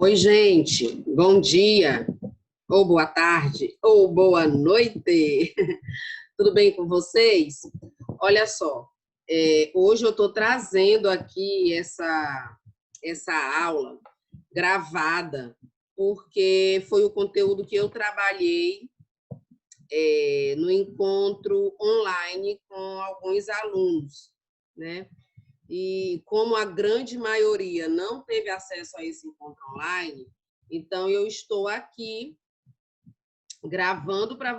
Oi, gente, bom dia, ou boa tarde, ou boa noite. Tudo bem com vocês? Olha só, hoje eu estou trazendo aqui essa aula gravada, porque foi o conteúdo que eu trabalhei no encontro online com alguns alunos, né? E como a grande maioria não teve acesso a esse encontro online, então eu estou aqui gravando para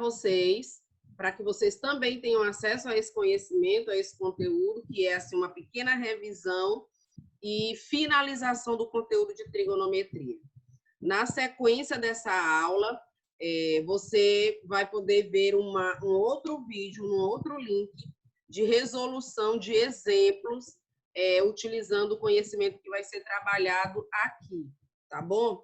que vocês também tenham acesso a esse conhecimento, a esse conteúdo, que é assim, uma pequena revisão e finalização do conteúdo de trigonometria. Na sequência dessa aula, você vai poder ver um outro vídeo, um outro link de resolução de exemplos, utilizando o conhecimento que vai ser trabalhado aqui, tá bom?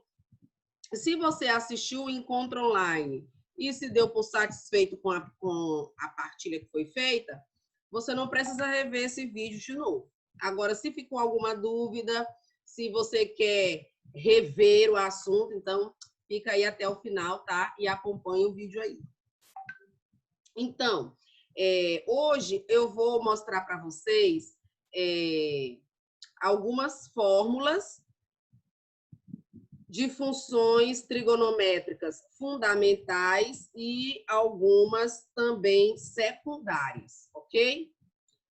Se você assistiu o encontro online e se deu por satisfeito com a partilha que foi feita, você não precisa rever esse vídeo de novo. Agora, se ficou alguma dúvida, se você quer rever o assunto, então fica aí até o final, tá? E acompanha o vídeo aí. Então, hoje eu vou mostrar para vocês algumas fórmulas de funções trigonométricas fundamentais e algumas também secundárias, ok?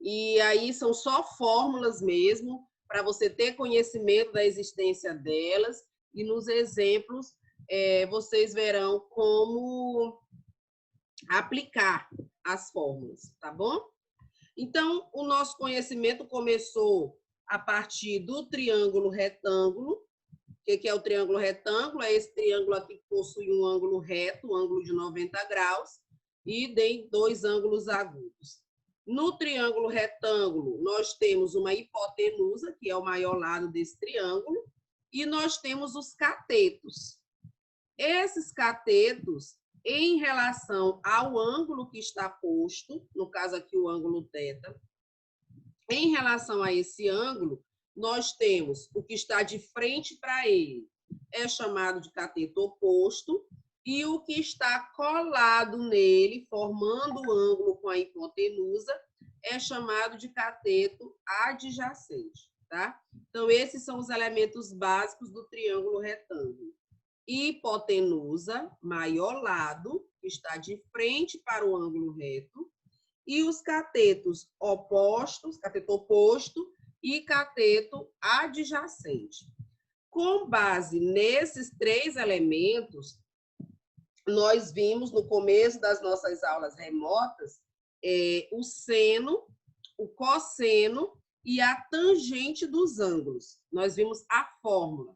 E aí são só fórmulas mesmo, para você ter conhecimento da existência delas, e nos exemplos vocês verão como aplicar as fórmulas, tá bom? Então, o nosso conhecimento começou a partir do triângulo retângulo. O que é o triângulo retângulo? É esse triângulo aqui que possui um ângulo reto, um ângulo de 90 graus, e tem dois ângulos agudos. No triângulo retângulo, nós temos uma hipotenusa, que é o maior lado desse triângulo, e nós temos os catetos. Esses catetos, em relação ao ângulo que está posto, no caso aqui o ângulo θ, em relação a esse ângulo, nós temos o que está de frente para ele, é chamado de cateto oposto, e o que está colado nele, formando o ângulo com a hipotenusa, é chamado de cateto adjacente, tá? Então, esses são os elementos básicos do triângulo retângulo. Hipotenusa, maior lado, que está de frente para o ângulo reto, e os catetos opostos, cateto oposto e cateto adjacente. Com base nesses três elementos, nós vimos no começo das nossas aulas remotas o seno, o cosseno e a tangente dos ângulos. Nós vimos a fórmula.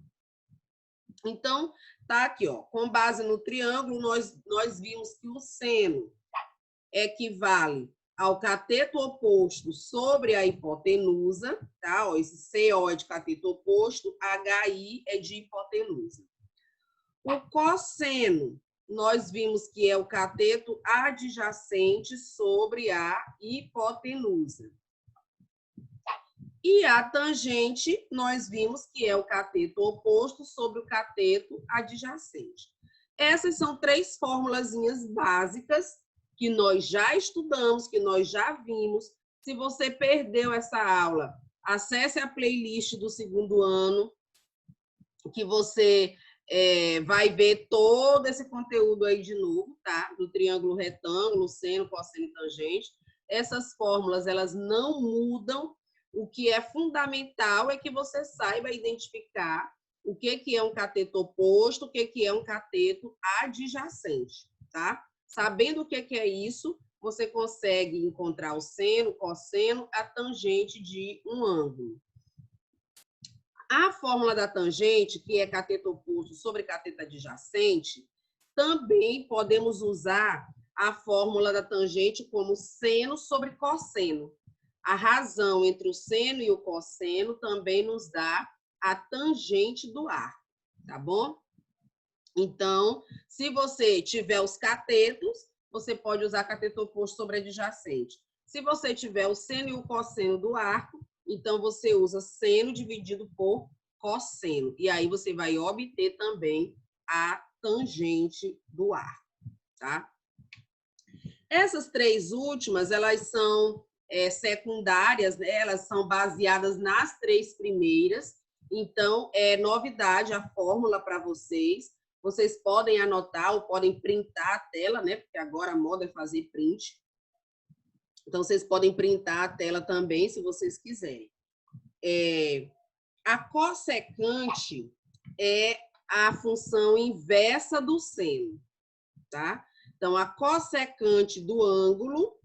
Então, tá aqui, ó, com base no triângulo, nós vimos que o seno equivale ao cateto oposto sobre a hipotenusa, tá? Ó, esse CO é de cateto oposto, HI é de hipotenusa. O cosseno, nós vimos que é o cateto adjacente sobre a hipotenusa. E a tangente, nós vimos que é o cateto oposto sobre o cateto adjacente. Essas são três formulazinhas básicas que nós já estudamos, que nós já vimos. Se você perdeu essa aula, acesse a playlist do segundo ano, que você vai ver todo esse conteúdo aí de novo, tá? Do triângulo retângulo, seno, cosseno e tangente. Essas fórmulas, elas não mudam. O que é fundamental é que você saiba identificar o que é um cateto oposto, o que é um cateto adjacente, tá? Sabendo o que é isso, você consegue encontrar o seno, o cosseno, a tangente de um ângulo. A fórmula da tangente, que é cateto oposto sobre cateto adjacente, também podemos usar a fórmula da tangente como seno sobre cosseno. A razão entre o seno e o cosseno também nos dá a tangente do arco, tá bom? Então, se você tiver os catetos, você pode usar cateto oposto sobre adjacente. Se você tiver o seno e o cosseno do arco, então você usa seno dividido por cosseno. E aí você vai obter também a tangente do arco, tá? Essas três últimas, elas são secundárias, né? Elas são baseadas nas três primeiras. Então, é novidade a fórmula para vocês. Vocês podem anotar ou podem printar a tela, né? Porque agora a moda é fazer print. Então, vocês podem printar a tela também, se vocês quiserem. A cossecante é a função inversa do seno, tá? Então, a cossecante do ângulo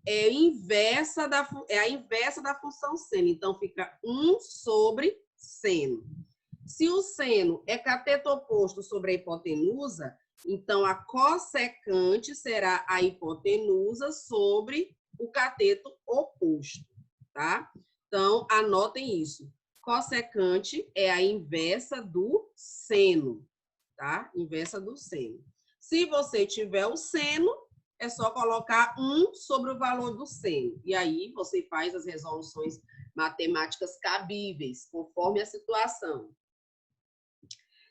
é a inversa da função seno. Então, fica 1 sobre seno. Se o seno é cateto oposto sobre a hipotenusa, então a cossecante será a hipotenusa sobre o cateto oposto, tá? Então, anotem isso. Cossecante é a inversa do seno, tá? Inversa do seno. Se você tiver o seno, é só colocar 1 sobre o valor do seno. E aí você faz as resoluções matemáticas cabíveis, conforme a situação.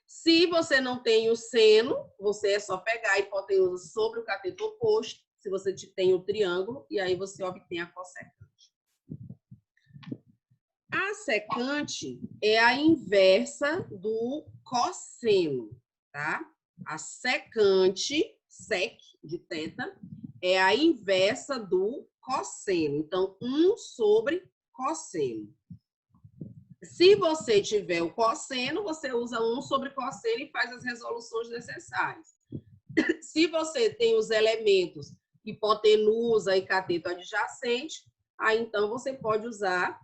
Se você não tem o seno, você é só pegar a hipotenusa sobre o cateto oposto, se você tem o triângulo, e aí você obtém a cossecante. A secante é a inversa do cosseno, tá? A secante, sec, de θ, é a inversa do cosseno. Então, 1 sobre cosseno. Se você tiver o cosseno, você usa 1 sobre cosseno e faz as resoluções necessárias. Se você tem os elementos hipotenusa e cateto adjacente, aí então você pode usar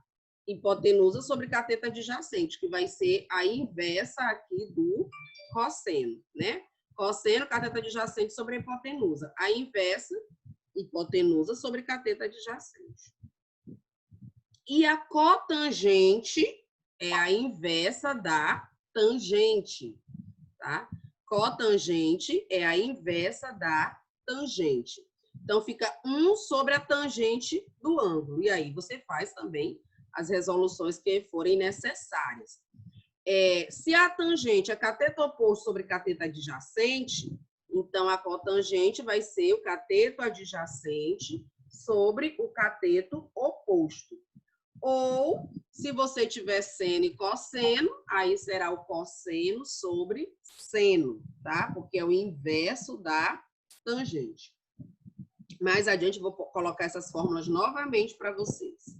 hipotenusa sobre cateto adjacente, que vai ser a inversa aqui do cosseno, né? Cosseno, cateto adjacente sobre a hipotenusa. A inversa, hipotenusa sobre cateto adjacente. E a cotangente é a inversa da tangente, tá? Cotangente é a inversa da tangente. Então, fica 1 sobre a tangente do ângulo. E aí você faz também as resoluções que forem necessárias. Se a tangente é cateto oposto sobre cateto adjacente, então a cotangente vai ser o cateto adjacente sobre o cateto oposto. Ou, se você tiver seno e cosseno, aí será o cosseno sobre seno, tá? Porque é o inverso da tangente. Mais adiante, vou colocar essas fórmulas novamente para vocês.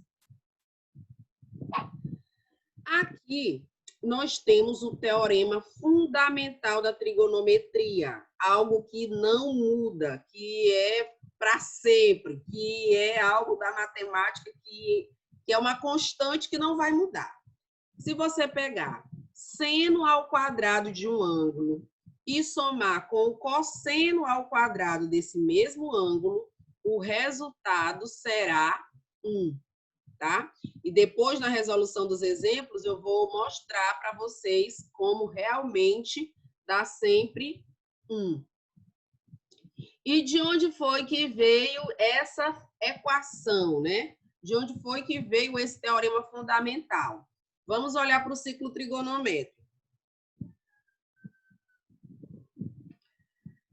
Aqui, nós temos o teorema fundamental da trigonometria, algo que não muda, que é para sempre, que é algo da matemática que é uma constante que não vai mudar. Se você pegar seno ao quadrado de um ângulo e somar com o cosseno ao quadrado desse mesmo ângulo, o resultado será 1, tá? E depois, na resolução dos exemplos, eu vou mostrar para vocês como realmente dá sempre 1. E de onde foi que veio essa equação, né? De onde foi que veio esse teorema fundamental? Vamos olhar para o ciclo trigonométrico.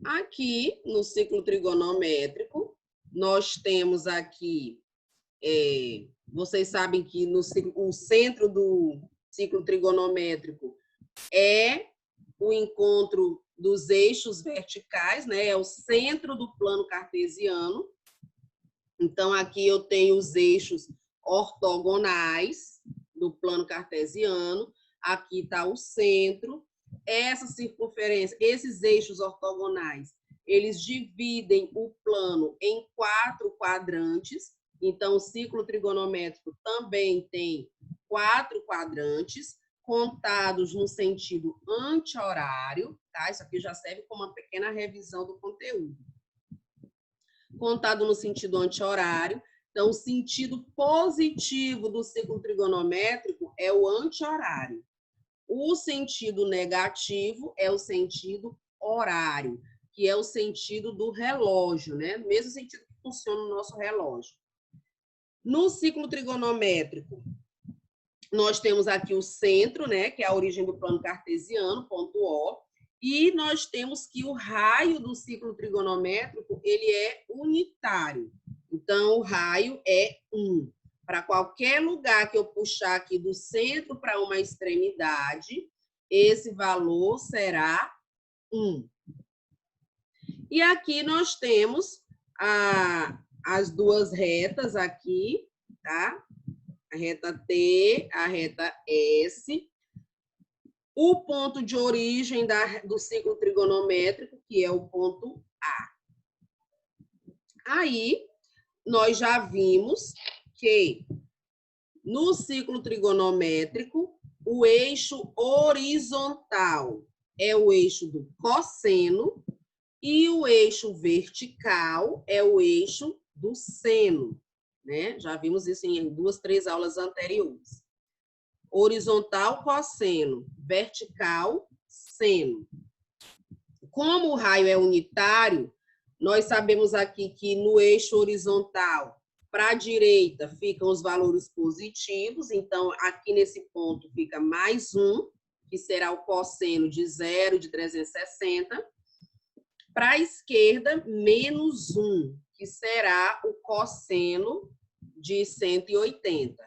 Aqui, no ciclo trigonométrico, nós temos aqui, vocês sabem que o centro do ciclo trigonométrico é o encontro dos eixos verticais, né? É o centro do plano cartesiano. Então, aqui eu tenho os eixos ortogonais do plano cartesiano. Aqui está o centro. Essa circunferência, esses eixos ortogonais, eles dividem o plano em 4 quadrantes. Então, o ciclo trigonométrico também tem 4 quadrantes, contados no sentido anti-horário, tá? Isso aqui já serve como uma pequena revisão do conteúdo. Contado no sentido anti-horário. Então, o sentido positivo do ciclo trigonométrico é o anti-horário. O sentido negativo é o sentido horário, que é o sentido do relógio, né? Mesmo sentido que funciona no nosso relógio. No ciclo trigonométrico, nós temos aqui o centro, né, que é a origem do plano cartesiano, ponto O, e nós temos que o raio do ciclo trigonométrico, ele é unitário. Então, o raio é 1. Para qualquer lugar que eu puxar aqui do centro para uma extremidade, esse valor será 1. E aqui nós temos as duas retas aqui, tá? A reta T, a reta S. O ponto de origem do ciclo trigonométrico, que é o ponto A. Aí, nós já vimos que no ciclo trigonométrico, o eixo horizontal é o eixo do cosseno e o eixo vertical é o eixo do seno, né? Já vimos isso em 2, 3 aulas anteriores. Horizontal, cosseno, vertical, seno. Como o raio é unitário, nós sabemos aqui que no eixo horizontal, para a direita, ficam os valores positivos, então aqui nesse ponto fica mais 1, que será o cosseno de 0 de 360. Para a esquerda, menos 1, que será o cosseno de 180.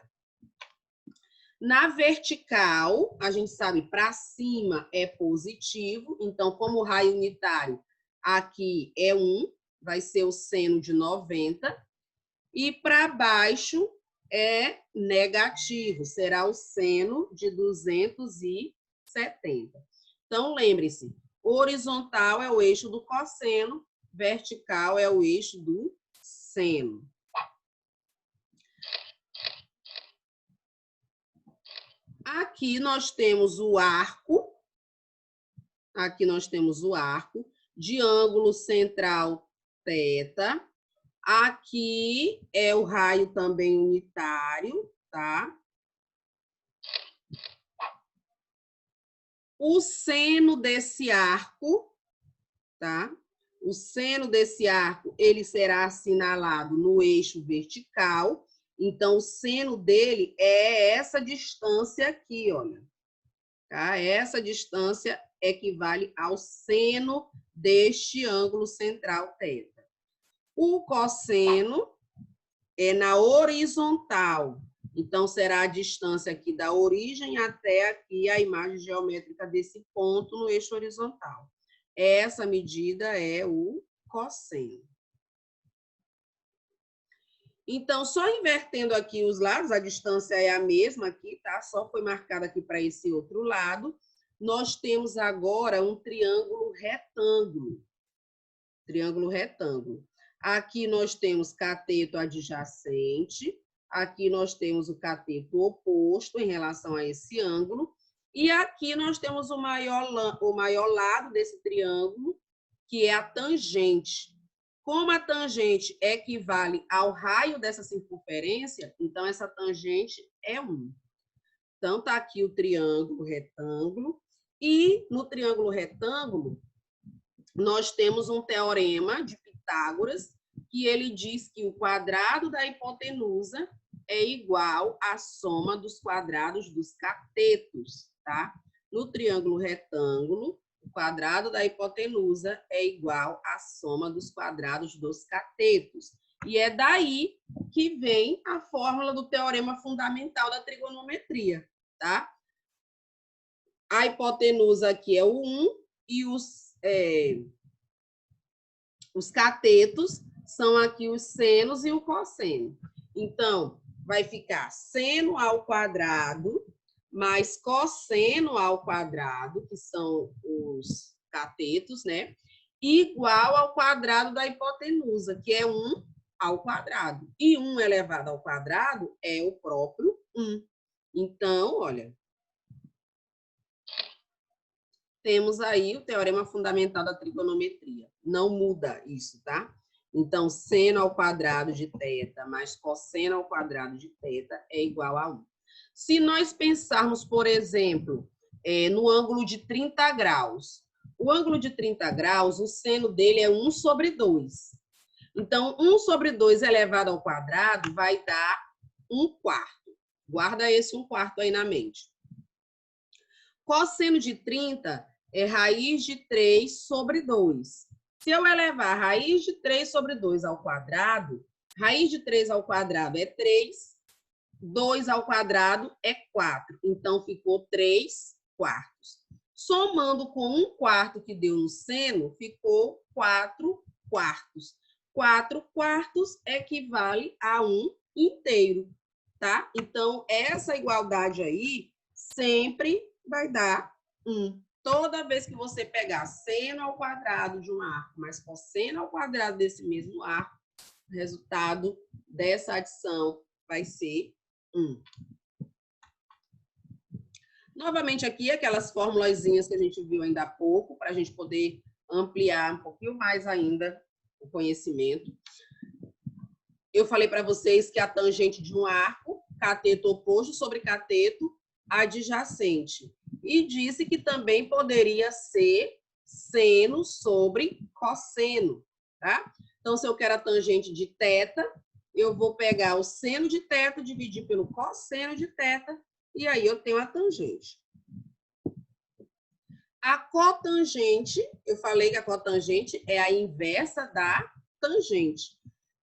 Na vertical, a gente sabe, para cima é positivo, então, como o raio unitário aqui é 1, vai ser o seno de 90, e para baixo é negativo, será o seno de 270. Então, lembre-se, horizontal é o eixo do cosseno, vertical é o eixo do seno. Aqui nós temos o arco. Aqui nós temos o arco de ângulo central θ. Aqui é o raio também unitário, tá? O seno desse arco, tá? O seno desse arco, ele será assinalado no eixo vertical. Então, o seno dele é essa distância aqui, olha. Tá? Essa distância equivale ao seno deste ângulo central θ. O cosseno é na horizontal. Então, será a distância aqui da origem até aqui a imagem geométrica desse ponto no eixo horizontal. Essa medida é o cosseno. Então, só invertendo aqui os lados, a distância é a mesma aqui, tá? Só foi marcada aqui para esse outro lado. Nós temos agora um triângulo retângulo. Triângulo retângulo. Aqui nós temos cateto adjacente. Aqui nós temos o cateto oposto em relação a esse ângulo. E aqui nós temos o maior lado desse triângulo, que é a tangente. Como a tangente equivale ao raio dessa circunferência, então essa tangente é 1. Então, está aqui o triângulo retângulo. E no triângulo retângulo, nós temos um teorema de Pitágoras, que ele diz que o quadrado da hipotenusa é igual à soma dos quadrados dos catetos, tá? No triângulo retângulo, o quadrado da hipotenusa é igual à soma dos quadrados dos catetos. E é daí que vem a fórmula do teorema fundamental da trigonometria, tá? A hipotenusa aqui é o 1 e os catetos são aqui os senos e o cosseno. Então, vai ficar seno ao quadrado mais cosseno ao quadrado, que são os catetos, né? Igual ao quadrado da hipotenusa, que é 1 ao quadrado. E 1 elevado ao quadrado é o próprio 1. Então, olha, temos aí o teorema fundamental da trigonometria. Não muda isso, tá? Então, seno ao quadrado de θ mais cosseno ao quadrado de θ é igual a 1. Se nós pensarmos, por exemplo, no ângulo de 30 graus, o ângulo de 30 graus, o seno dele é 1 sobre 2. Então, 1 sobre 2 elevado ao quadrado vai dar 1/4. Guarda esse 1/4 aí na mente. Cosseno de 30 é raiz de 3 sobre 2. Se eu elevar raiz de 3 sobre 2 ao quadrado, raiz de 3 ao quadrado é 3, 2 ao quadrado é 4. Então, ficou 3/4. Somando com 1/4 que deu no seno, ficou 4/4. 4/4 equivale a 1 inteiro, tá? Então, essa igualdade aí sempre vai dar 1. Toda vez que você pegar seno ao quadrado de um arco mais cosseno ao quadrado desse mesmo arco, o resultado dessa adição vai ser 1. Novamente aqui, aquelas formulazinhas que a gente viu ainda há pouco, para a gente poder ampliar um pouquinho mais ainda o conhecimento. Eu falei para vocês que a tangente de um arco, cateto oposto sobre cateto adjacente. E disse que também poderia ser seno sobre cosseno, tá? Então, se eu quero a tangente de θ, eu vou pegar o seno de θ, dividir pelo cosseno de θ, e aí eu tenho a tangente. A cotangente, eu falei que a cotangente é a inversa da tangente.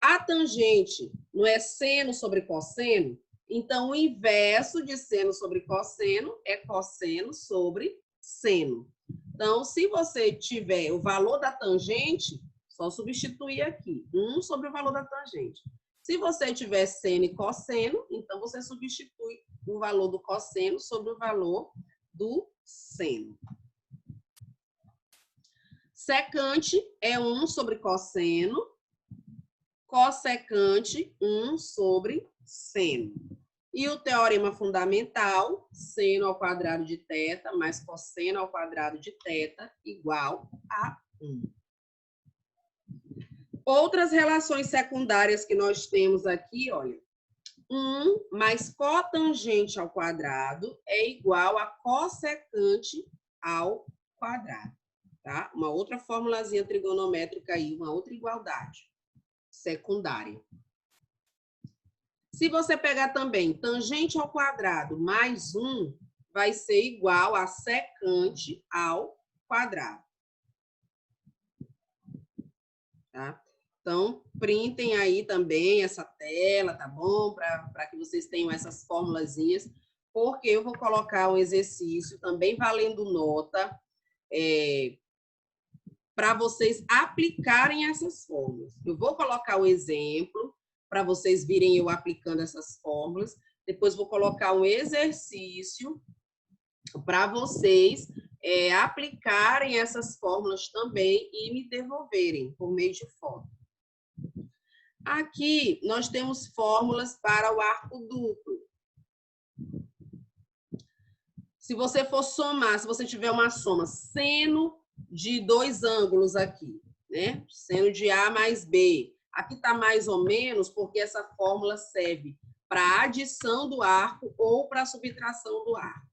A tangente não é seno sobre cosseno? Então, o inverso de seno sobre cosseno é cosseno sobre seno. Então, se você tiver o valor da tangente, só substituir aqui, 1 sobre o valor da tangente. Se você tiver seno e cosseno, então você substitui o valor do cosseno sobre o valor do seno. Secante é 1 sobre cosseno, cossecante, 1 sobre seno. E o teorema fundamental, seno ao quadrado de θ mais cosseno ao quadrado de θ igual a 1. Outras relações secundárias que nós temos aqui, olha, 1 mais cotangente ao quadrado é igual a cossecante ao quadrado, tá? Uma outra formulazinha trigonométrica aí, uma outra igualdade secundária. Se você pegar também tangente ao quadrado mais 1, vai ser igual a secante ao quadrado. Tá? Então, printem aí também essa tela, tá bom? Para que vocês tenham essas formulazinhas, porque eu vou colocar um exercício também valendo nota, para vocês aplicarem essas fórmulas. Eu vou colocar o exemplo, para vocês virem eu aplicando essas fórmulas. Depois vou colocar um exercício para vocês aplicarem essas fórmulas também e me devolverem por meio de foto. Aqui nós temos fórmulas para o arco duplo. Se você for somar, se você tiver uma soma, seno de 2 ângulos aqui, né? Seno de A mais B. Aqui está mais ou menos porque essa fórmula serve para adição do arco ou para subtração do arco.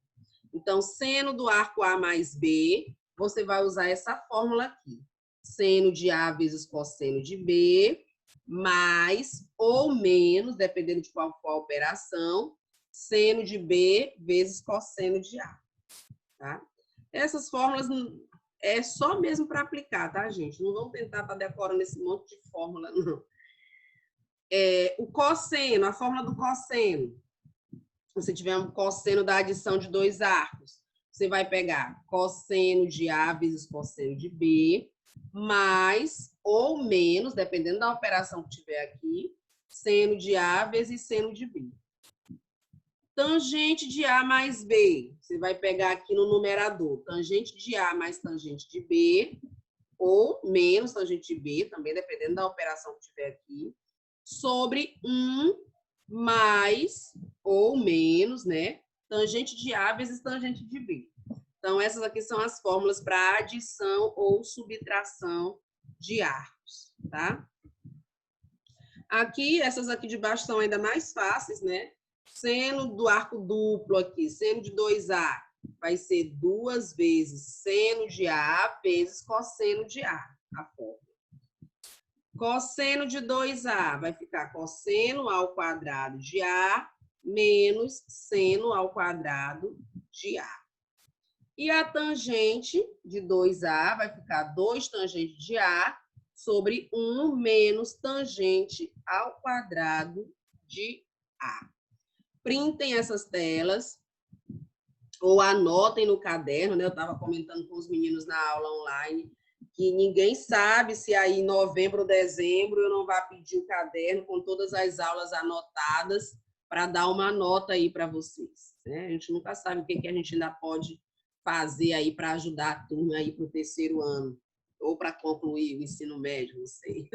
Então, seno do arco A mais B, você vai usar essa fórmula aqui. Seno de A vezes cosseno de B, mais ou menos, dependendo de qual for a operação, seno de B vezes cosseno de A. Tá? Essas fórmulas é só mesmo para aplicar, tá, gente? Não vamos tentar estar decorando esse monte de fórmula, não. O cosseno, a fórmula do cosseno. Se você tiver um cosseno da adição de 2 arcos, você vai pegar cosseno de A vezes cosseno de B, mais ou menos, dependendo da operação que tiver aqui, seno de A vezes seno de B. Tangente de A mais B, você vai pegar aqui no numerador, tangente de A mais tangente de B, ou menos tangente de B, também dependendo da operação que tiver aqui, sobre 1 mais ou menos, né? Tangente de A vezes tangente de B. Então, essas aqui são as fórmulas para adição ou subtração de arcos, tá? Aqui, essas aqui de baixo são ainda mais fáceis, né? Seno do arco duplo aqui, seno de 2A, vai ser 2 vezes seno de A vezes cosseno de A, a fórmula. Cosseno de 2A vai ficar cosseno ao quadrado de A menos seno ao quadrado de A. E a tangente de 2A vai ficar 2 tangente de A sobre 1 menos tangente ao quadrado de A. Printem essas telas ou anotem no caderno, né? Eu estava comentando com os meninos na aula online que ninguém sabe se aí em novembro ou dezembro eu não vou pedir o caderno com todas as aulas anotadas para dar uma nota aí para vocês, né? A gente nunca sabe o que a gente ainda pode fazer aí para ajudar a turma aí para o terceiro ano ou para concluir o ensino médio, não sei.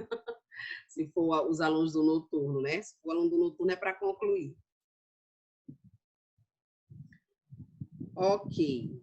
Se for os alunos do noturno, né? Se for aluno do noturno é para concluir. Ok.